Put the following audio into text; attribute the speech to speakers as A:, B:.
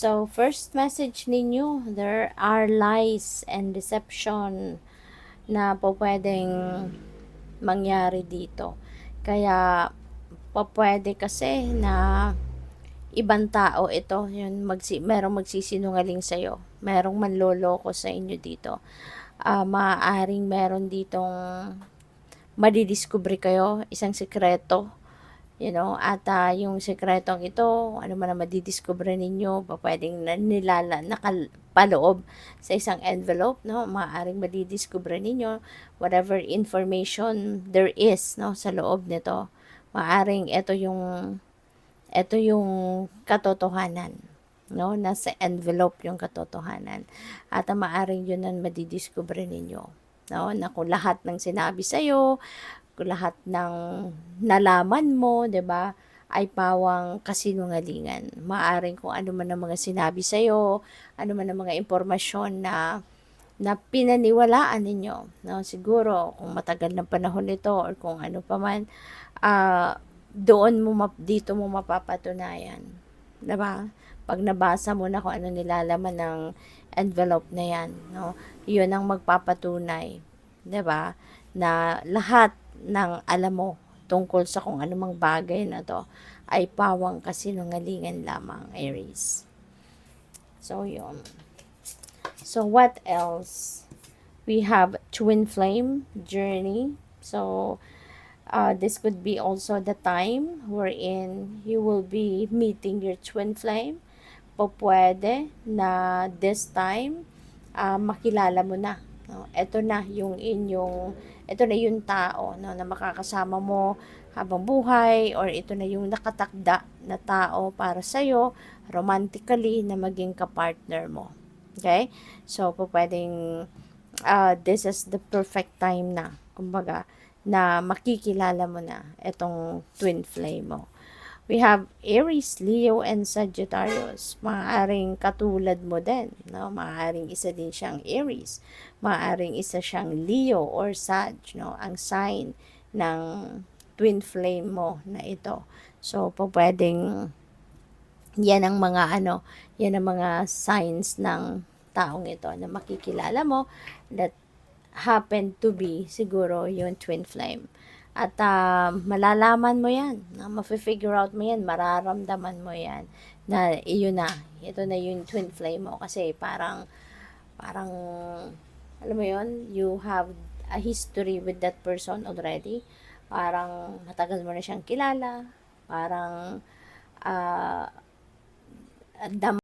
A: So, first message ninyo, there are lies and deception na po pwedeng mangyari dito. Kaya, pwede kasi na ibang tao ito, yun, merong magsisinungaling sa'yo, merong manloloko sa inyo dito. Maaaring meron ditong madidiscover kayo, isang sekreto, at yung sekretong ito, ano man ang madidiscover ninyo, pwedeng nakapaloob sa isang envelope, no? Maaaring madidiscover ninyo whatever information there is, no, sa loob nito. Maaaring ito yung katotohanan, no? Nasa envelope yung katotohanan. At maaaring yun ang madidiscover ninyo, no? Na kung lahat ng sinabi sa'yo, lahat ng nalaman mo, 'di ba, ay pawang kasinungalingan. Maaring kung ano man ang mga sinabi sa iyo, ano man ang mga impormasyon na pinaniwalaan ninyo, no? Siguro kung matagal ng panahon nito or kung ano pa man, dito mo mapapatunayan, 'di ba? Pag nabasa mo na kung ano nilalaman ng envelope na 'yan, no? 'Yun ang magpapatunay, 'di ba? Na lahat ng alam mo tungkol sa kung anumang bagay na to ay pawang kasinungalingan lamang, Aries. So, yun. So, what else? We have twin flame journey. So, this could be also the time wherein you will be meeting your twin flame. Pwede na this time, makilala mo na. No? Ito na yung tao, no, na makakasama mo habang buhay, or ito na yung nakatakda na tao para sa'yo, romantically, na maging kapartner mo. Okay? So, pwedeng this is the perfect time na, kumbaga, na makikilala mo na itong twin flame mo. We have Aries, Leo, and Sagittarius. Maaaring katulad mo din, no? Maaaring isa din siyang Aries. Maaaring isa siyang Leo or Sag, no? Ang sign ng twin flame mo na ito. So, pwedeng yan ang mga signs ng taong ito na makikilala mo that happen to be siguro yung twin flame. At malalaman mo yan, mafe-figure out mo yan, mararamdaman mo yan, na ito na yung twin flame mo. Kasi parang, alam mo yun, you have a history with that person already. Parang matagal mo na siyang kilala, parang,